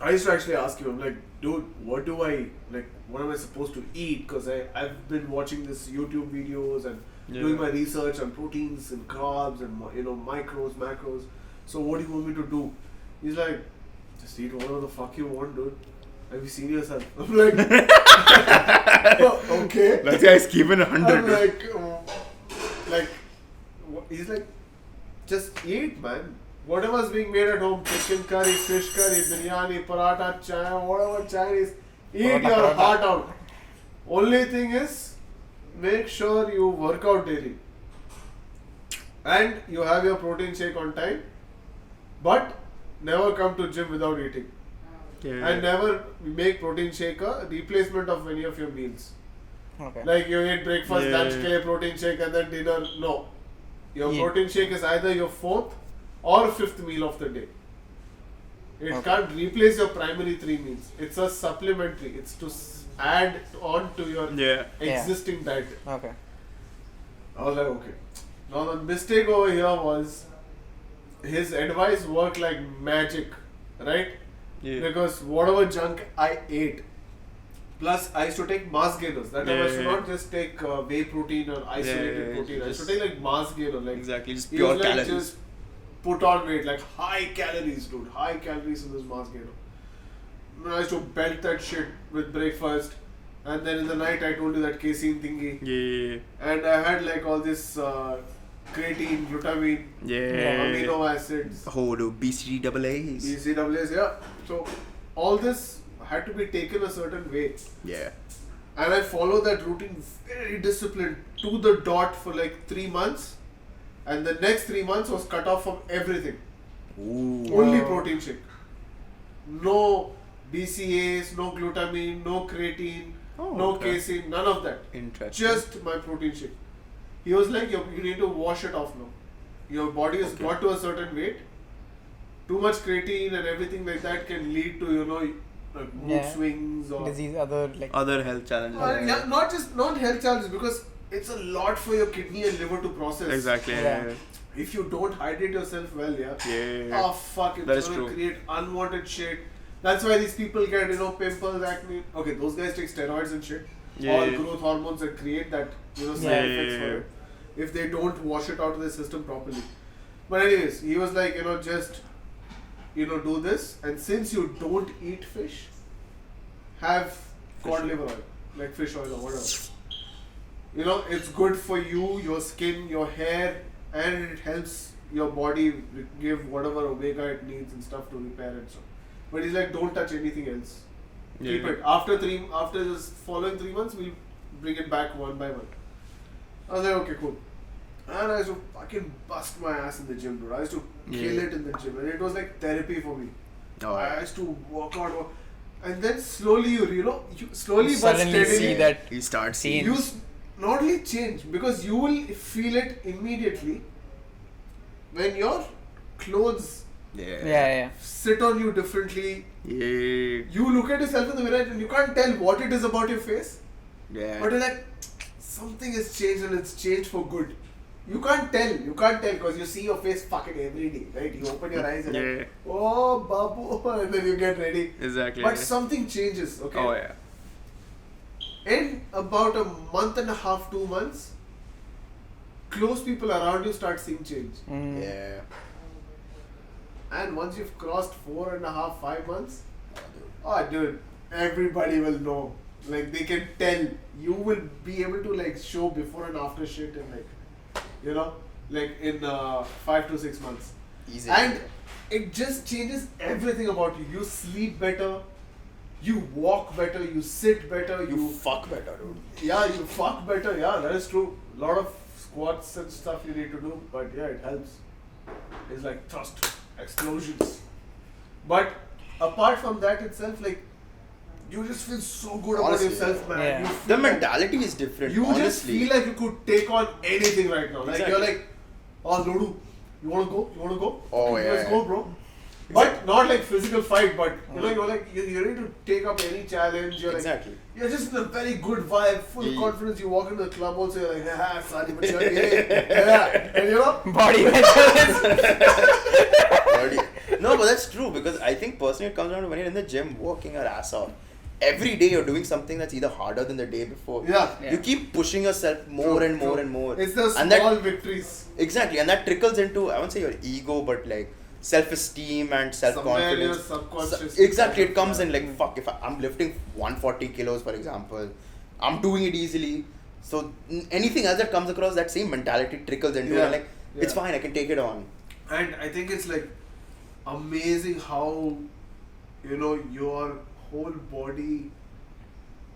I used to actually ask you, I'm like, dude, what am I supposed to eat? Because I've been watching this YouTube videos and doing my research on proteins and carbs and micros, macros. So what do you want me to do? He's like, just eat whatever the fuck you want, dude. Have you seen yourself? I'm like, okay. That guy's keeping 100. I'm like, he's like, just eat, man. Whatever's being made at home, chicken curry, fish curry, biryani, paratha, chai, whatever Chinese, eat your heart out. Only thing is, make sure you work out daily. And you have your protein shake on time. But never come to gym without eating. Yeah. And never make protein shake a replacement of any of your meals. Okay. Like you eat breakfast, Yeah. lunch, ke liye protein shake, and then dinner. No. Your Yeah. protein shake is either your 4th or fifth meal of the day. It can't replace your primary 3 meals. It's a supplementary. It's to add on to your existing diet. Okay. I was like, okay. Now the mistake over here was his advice worked like magic, right? Yeah. Because whatever junk I ate, plus I used to take mass gainers. That time I used to not just take whey protein or isolated protein. I used to take like mass gainer, like just pure calories. Just put on weight, like high calories, dude. High calories in this mass gainer. I used to belt that shit with breakfast, and then in the night I told you that casein thingy. Yeah. And I had like all this creatine, glutamine, amino acids. Oh, the BCAAs. BCAAs, yeah. So all this had to be taken a certain way. Yeah. And I followed that routine very disciplined to the dot for like 3 months. And the next 3 months was cut off from everything. Ooh. Only protein shake. No BCAAs, no glutamine, no creatine, no casein, none of that. Interesting. Just my protein shake. He was like, you need to wash it off now. Your body has got to a certain weight. Too much creatine and everything like that can lead to, like mood swings or disease, other health challenges. Not health challenges, because it's a lot for your kidney and liver to process. Exactly. Yeah. If you don't hydrate yourself well, oh fuck, it's going to create unwanted shit. That's why these people get, pimples, acne. Okay, those guys take steroids and shit. All growth hormones that create that, side effects for it. If they don't wash it out of the system properly. But anyways, he was like, just, do this. And since you don't eat fish, have cod liver oil, like fish oil or whatever. It's good for you, your skin, your hair, and it helps your body give whatever omega it needs and stuff to repair and stuff. But he's like, don't touch anything else. Keep it. After this following 3 months, we'll bring it back one by one. I was like, okay, cool. And I used to fucking bust my ass in the gym, dude. I used to kill it in the gym, and it was like therapy for me. I used to work out, and then slowly you slowly but steadily see that you start seeing. You not only change, because you will feel it immediately when your clothes sit on you differently. You look at yourself in the mirror and you can't tell what it is about your face. But you're like, something has changed, and it's changed for good. You can't tell because you see your face fucking every day, right? You open your eyes and like, oh, babu, and then you get ready. Exactly. But something changes, okay? Oh, yeah. In about a month and a half, 2 months, close people around you start seeing change. Yeah. And once you've crossed 4.5, 5 months, dude, everybody will know. Like, they can tell. You will be able to like show before and after shit in in 5 to 6 months. Easy. And it just changes everything about you. You sleep better. You walk better. You sit better. You fuck better, dude. Yeah, you fuck better. Yeah, that is true. A lot of squats and stuff you need to do. But yeah, it helps. It's like thrust explosions. But apart from that itself, like, you just feel so good about yourself, man. Yeah. You The mentality is different. You honestly. just feel like you could take on anything right now. Like, you're like, oh, Lodu, you wanna go? Oh, Let's go, bro. But not like physical fight, but you're like, you're ready to take up any challenge. You're like, you're just in a very good vibe, full confidence. You walk into the club also, you're like, sorry, but you're and body No, but that's true, because I think personally it comes down to when you're in the gym working your ass off. Every day you're doing something that's either harder than the day before. You keep pushing yourself more and more and more. It's the small victories. Exactly, and that trickles into, I won't say your ego, but like self-esteem and self-confidence. Subconscious. Exactly, it comes in like, fuck, if I'm lifting 140 kilos, for example, I'm doing it easily. So anything else that comes across, that same mentality trickles into it. Like, it's fine, I can take it on. And I think it's like amazing how, your whole body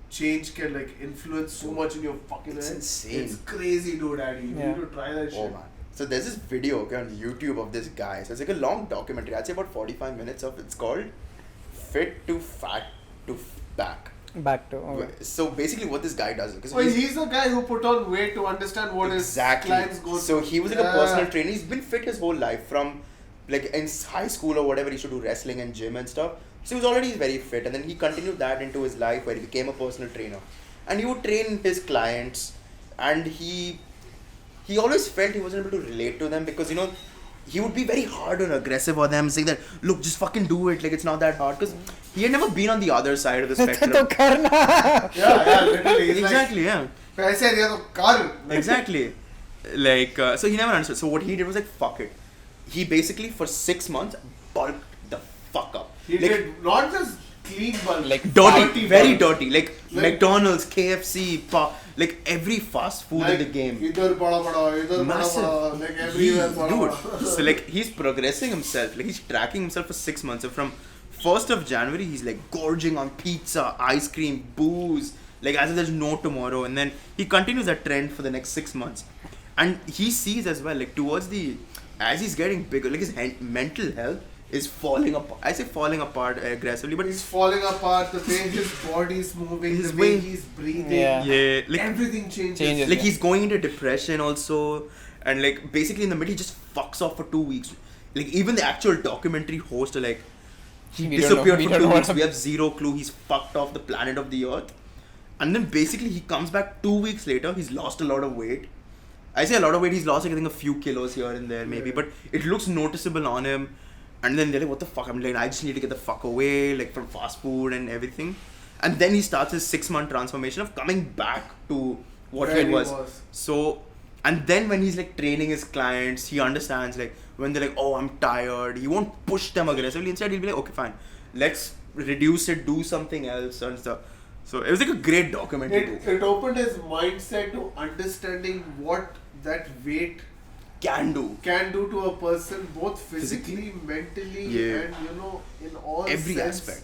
change can like influence so much in your fucking head. It's insane. It's crazy, dude, Addy. You need to try that shit. Man. So there's this video on YouTube of this guy. So it's like a long documentary. I'd say about 45 minutes of it's called Fit to Fat to Back. So basically what this guy does, because he's the guy who put on weight to understand what his clients go through. So he was like a personal trainer. He's been fit his whole life, from like in high school or whatever, he used to do wrestling and gym and stuff. So he was already very fit, and then he continued that into his life where he became a personal trainer, and he would train his clients, and he always felt he wasn't able to relate to them because he would be very hard or aggressive on them, saying that look, just fucking do it, like it's not that hard, because he had never been on the other side of the spectrum. तो करना. Yeah, literally. It's Exactly, yeah. पैसे दिया तो कर. Exactly. Like, so he never understood. So what he did was like, fuck it. He basically for 6 months bulked the fuck up. He like, did not just clean bulk, Like dirty, very bulk. dirty. Like McDonald's, KFC, like every fast food in the game. Idhar bada, idhar Massive. bada, like everywhere Dude, bada. so like he's progressing himself. Like he's tracking himself for 6 months. So from 1st of January, he's like gorging on pizza, ice cream, booze. Like as if there's no tomorrow. And then he continues that trend for the next 6 months. And he sees as well, like as he's getting bigger, like his mental health is falling apart. I say falling apart aggressively, but He's falling apart, the way his body's moving, His the way way- he's breathing. yeah, like Everything changes. Changes. like Yeah. he's going into depression also, and like basically in the middle he just fucks off for 2 weeks. Like even the actual documentary host are like, he We don't know- disappeared we for don't 2 know weeks. what We have zero clue. He's fucked off the planet of the earth, and then basically he comes back 2 weeks later. He's lost a lot of weight. I say a lot of weight. He's lost like, I think a few kilos here and there maybe, Yeah. but it looks noticeable on him. And then they're like, what the fuck? I'm like, I just need to get the fuck away, like from fast food and everything. And then he starts his 6-month transformation of coming back to what Where he he was. was. So, and then when he's like training his clients, he understands like when they're like, oh, I'm tired, he won't push them aggressively. Instead, he'll be like, okay, fine, let's reduce it, do something else and stuff. So it was like a great documentary. It opened his mindset to understanding what that weight Can do. can do to a person, both physically, mentally, Yeah. and in all Every sense, aspect.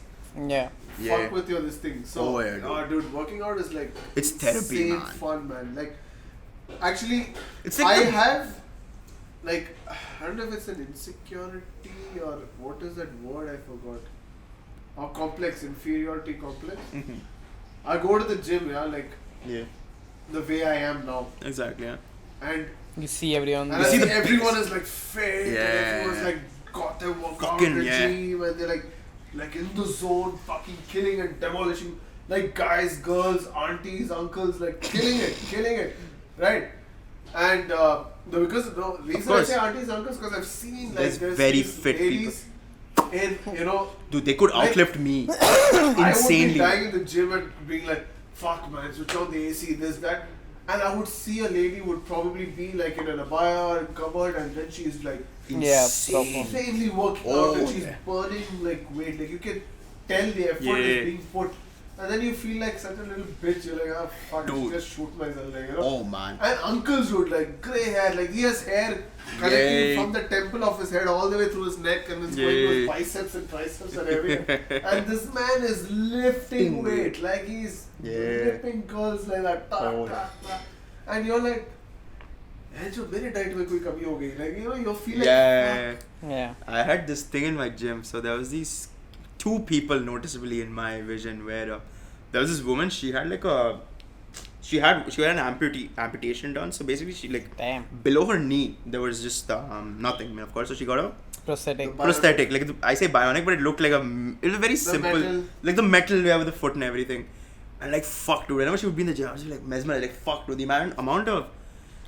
Yeah. Yeah. Fuck with this thing. So, Oh, yeah, dude. dude, working out is like It's therapy, insane man. fun, man. Like, actually, It's like I the- have, like, I don't know if it's an insecurity or what is that word I forgot. Or complex, inferiority complex. Mhm. I go to the gym, like Yeah, the way I am now, exactly. Yeah. and You see everyone. I see see the everyone is like fit, Yeah. and everyone's like got their workout Fucking, yeah. regime, and they're like in the zone, fucking killing and demolishing, like guys, girls, aunties, uncles, like killing it, right? And the reason I course. say aunties, uncles, because I've seen like There's there's very these fit ladies in Dude, they could Like- outlift me I would be insanely. dying in the gym and being like, fuck man, switch on the AC, this, that. And I would see a lady would probably be like in an abaya or cupboard, and then she's like Yeah, Insane. insanely working out, Oh, and she's yeah. burning like weight. Like you can tell the effort Yeah. is being put. And then you feel like such a little bitch. You're like, ah, fuck, I should Dude. just shoot myself. Like, Oh man. And uncles would like grey hair, like he has hair connecting Yeah. from the temple of his head all the way through his neck, and it's going to his Yeah. biceps and triceps and everything. And this man is lifting weight, like he's Yeah. lifting curls like that. Ta, Oh. ta, ta. And you're like, "Hey, जो मेरे diet में कोई कमी हो गई." Like you feel like, Yeah. Yeah. I had this thing in my gym. So there was these 2 people noticeably in my vision where there was this woman. She had like she had an amputation done. So basically she like Damn. below her knee there was just nothing. I mean, of course, so she got a Prosthetic. The prosthetic. Like I say bionic, but it looked like it was very simple, metal. like the metal with the foot and everything. And like fuck, dude. Whenever she would be in the gym, I was like mesmerized. Like fuck, dude. The amount of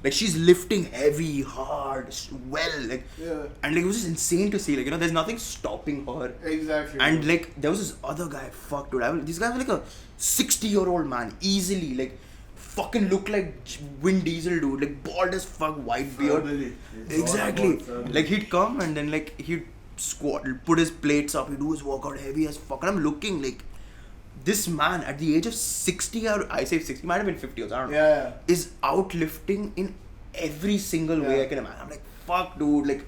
like she's lifting heavy, hard, well, like, Yeah. and like it was just insane to see. Like there's nothing stopping her. Exactly. And like there was this other guy, fuck, dude. This guy was like a 60-year-old man, easily, like fucking look like Vin Diesel, dude. Like bald as fuck, white beard. Family. It's all Exactly. about family. Like he'd come and then like he'd squat, put his plates up, he'd do his workout heavy as fuck. And I'm looking like this man at the age of 60, or I say 60, might have been 50 or I don't know, Yeah. is outlifting in every single way Yeah. I can imagine. I'm like, fuck, dude. Like,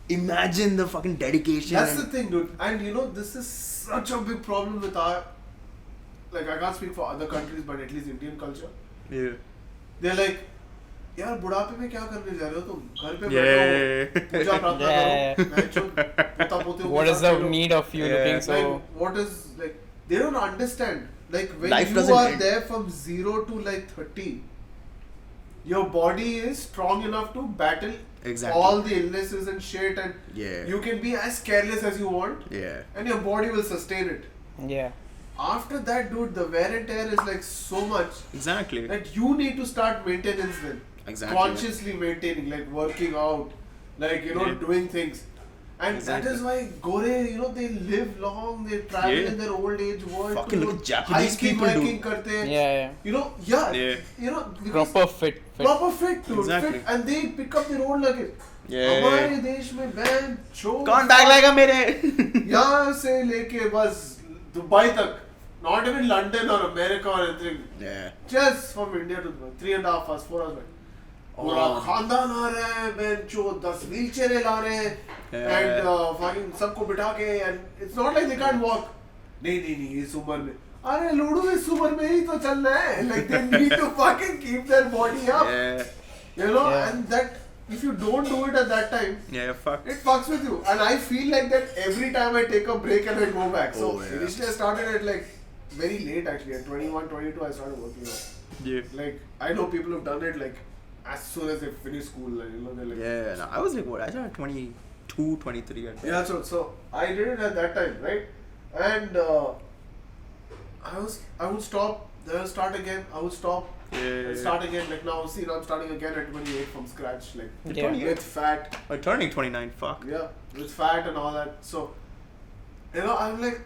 imagine the fucking dedication. That's the and- thing, dude. And this is such a big problem with our, like, I can't speak for other countries, but at least Indian culture. Yeah. They're like, यार बुढ़ापे में क्या करने जा रहे हो तुम? घर पे Yeah. बैठो, पूजा प्रार्थना Yeah. करो, मैचो, पोता पोतियों के What is साथ the Khelo. need of you Yeah. looking so? Like, what is, like, they don't understand. Like, when Life you doesn't are end. there from 0 to like 30, your body is strong enough to battle Exactly. all the illnesses and shit, and Yeah. you can be as careless as you want, Yeah. and your body will sustain it. Yeah. After that, dude, the wear and tear is like so much Exactly. that you need to start maintenance then. Exactly. Consciously maintaining, like working out, like, you know, Yeah. doing things. And Exactly. that is why Gore, you know, they live long, they travel Yeah. in their old age world. Fucking you look know, at Japanese hiking, people, dude. biking karte hain. Yeah. You know, yeah. Yeah. You know, because Proper fit. proper fit, dude. Exactly. Fit, and they pick up their own luggage. Yeah. हमारे देश में ban चो कौन bag लाएगा मेरे? यहाँ से लेके बस दुबई तक, not even London or America or anything, Yeah. just from India to Dubai, 3.5 hours, 4 hours. पूरा खानदान आ रहा है, बैन चो 10 व्हीलचेयर ला रहे हैं, Yeah. and fucking सबको बिठा के, and it's not like they can't walk. नहीं इस उम्र में, अरे लूडू इस उम्र में ही तो चलना है, like they need to fucking keep their body up, Yeah. you know, Yeah. and that if you don't do it at that time, Yeah. Fuck. it fucks with you. And I feel like that every time I take a break and I go back. So Oh, yeah. initially I started at like very late actually, at 21, 22 I started working out. Yeah. Like I know people who've done it like as soon as they finish school, and you know, they're like, Yeah. No, I was like what? I started 22, 23. I think. yeah. So I did it at that time, right? And I would stop, then I'll start again. I would stop, Yeah. start again. Like now, see, now I'm starting again at 28 from scratch, like Yeah. with fat. I'm turning 29. Fuck. Yeah, with fat and all that. So, you know, I'm like,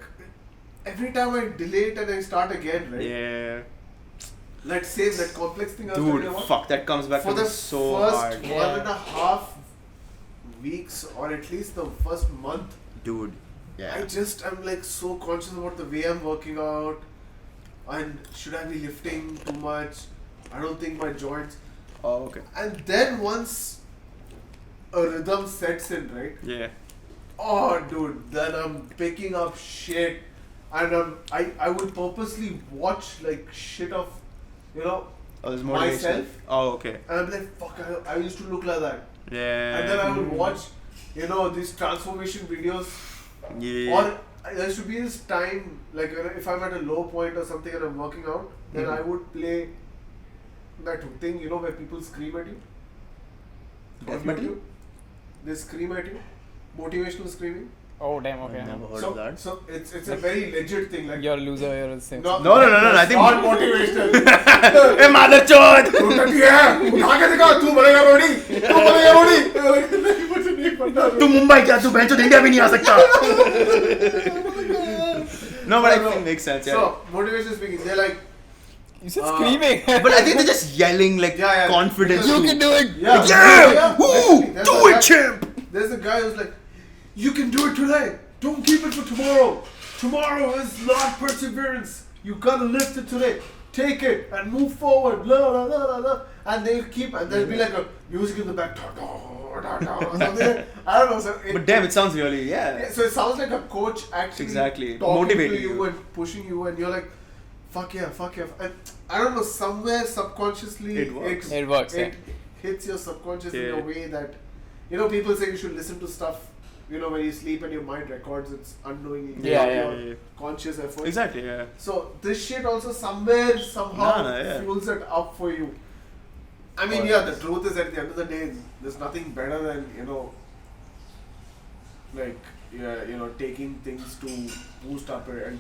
every time I delay it and I start again, right? Yeah. Let's say that complex thing I was telling you Dude, about. fuck. That comes back For to me the so first hard. 1.5 weeks, or at least the first month, Dude. Yeah. I'm like so conscious about the way I'm working out, and should I be lifting too much? I don't think my joints. Oh, okay. And then once a rhythm sets in, right? Yeah. Oh, dude, then I'm picking up shit, and I would purposely watch like shit of, you know, Oh, there's motivation. myself, Oh, okay. and I'm like, fuck, I used to look like that, Yeah. and then I would watch, you know, these transformation videos, Yeah. or there should be this time, like if I'm at a low point or something and I'm working out, then I would play that thing, you know, where people scream at you. Death On metal? YouTube. They scream at you, motivational screaming. Oh damn. Okay. I've never heard so, of that. So it's a very legit thing. Like You're a loser. You're a simp. no, No, I think. not motivational. Hey, mother chod! तू टटी है, उठा के दिखा, तू बनेगा रोडी, तू बनेगा रोडी. मुझे नहीं पता. तू मुंबई क्या तू बेंचो इंडिया भी नहीं आ सकता. No, but I think it makes sense. Yeah. So motivation speaking, they're like, You said screaming. But I think they're just yelling like Yeah. confidence. You too. can do it. yeah, Yeah! Woo! definitely. There's Do a it, guy- champ! There's a guy who's like, you can do it today. Don't keep it for tomorrow. Tomorrow is not perseverance. You gotta lift it today. Take it and move forward. Blah, blah, blah, blah, blah. And they'll keep, and there'll be like a music in the back. Da, da, da, da, or something. I don't know. So But damn, it sounds really, yeah. so it sounds like a coach actually Exactly. talking Motivating to you you. and pushing you, and you're like, fuck yeah. And I don't know, somewhere subconsciously It works. It works, It hits your subconscious in Yeah. a way that, you know, people say you should listen to stuff, you know, when you sleep and your mind records it's unknowingly. Yeah, without yeah. your conscious effort. Exactly, yeah. So this shit also somewhere somehow Yeah. fuels it up for you. I mean, yeah, the truth is at the end of the day, there's nothing better than, you know, like, yeah, you know, taking things to boost up it and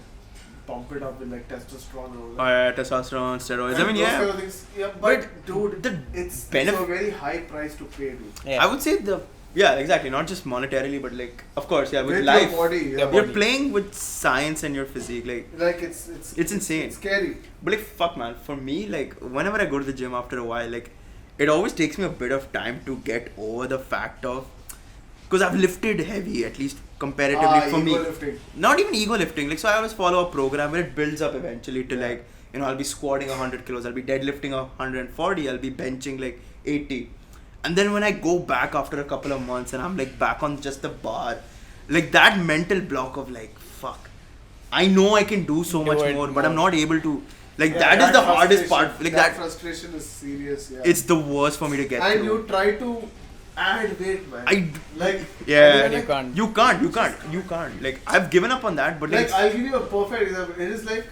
pump it up with like testosterone and all that. Oh yeah, testosterone, steroids. I And mean, those yeah. kind of things. Yeah, but dude, the it's a benef- very high price to pay, dude. Yeah. I would say exactly, not just monetarily, but like, of course, yeah, with With life. your body, yeah. You're playing with science and your physique, like It's insane. It's scary. But like, fuck, man. For me, like, whenever I go to the gym after a while, like, it always takes me a bit of time to get over the fact of, because I've lifted heavy, at least comparatively for me. Lifting. Not even ego lifting. Like, so I always follow a program where it builds up eventually to like, you know, I'll be squatting 100 kilos, I'll be deadlifting 140, I'll be benching like 80. And then when I go back after a couple of months and I'm like back on just the bar, like that mental block of like, fuck, I know I can do so Do much it more, but more. I'm not able to. Like Yeah, that is the hardest frustration- part. Like that that, frustration is serious. Yeah. it's the worst for me to get and through. you try to add weight, man. Like Yeah. I mean, You can't. You can't. Like I've given up on that, but Like like I'll give you a perfect example. It is like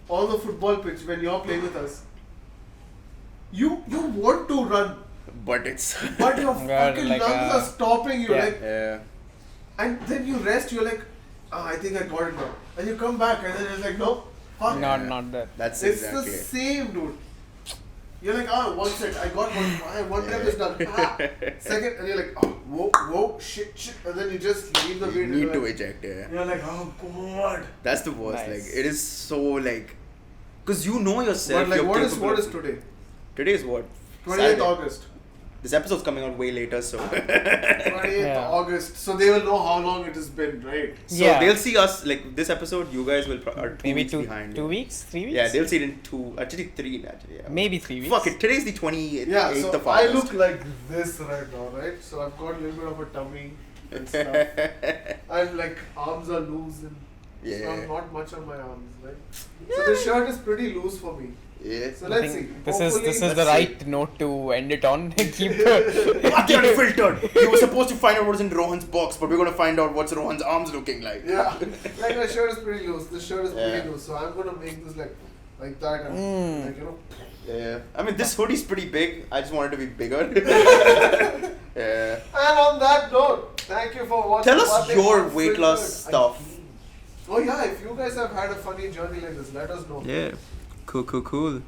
on the football pitch when you're playing with us. you want to run, But it's but your Yeah, fucking like, lungs are stopping you. yeah. Like, yeah. and then you rest. You're like, I think I got it now. And you come back, and then it's like, no, fuck. Not that. That's It's exactly the it. same, dude. You're like, one set, I got one rep is done. Second, and you're like, whoa, shit, and then you just leave the You weight. need to like, eject, yeah. You're like, oh god. That's the worst. Nice. Like, it is so like, because you know yourself. But like, you're what capable is of- today? Today is what? 28th Saturday. August. This episode's coming out way later, so. 28th Yeah. August. So they will know how long it has been, right? So Yeah. they'll see us like this episode. You guys will are 2 Maybe weeks two behind. 2 weeks, 3 weeks. Yeah, they'll see it in actually 3. Actually, yeah. Maybe 3 weeks. Fuck it. Today's the 28th Yeah, so of I August. look like this right now, right? So I've got a little bit of a tummy and stuff. And like arms are loose and so Yeah. I'm not much on my arms, right? So the shirt is pretty loose for me. Yeah. So I let's think see. this Hopefully- is the let's right note to end it on. Keep Baatein Unfiltered. You were supposed to find out what's in Rohan's box, but we're gonna find out what's Rohan's arms looking like. Yeah, like my shirt is pretty loose. This shirt is Yeah. pretty loose, so I'm gonna make this like that and like you know. Yeah. I mean, this hoodie's pretty big. I just want it to be bigger. Yeah. And on that note, thank you for watching. Tell us Baatein your Unfiltered. weight loss stuff. Oh yeah, if you guys have had a funny journey like this, let us know. Yeah. Cool.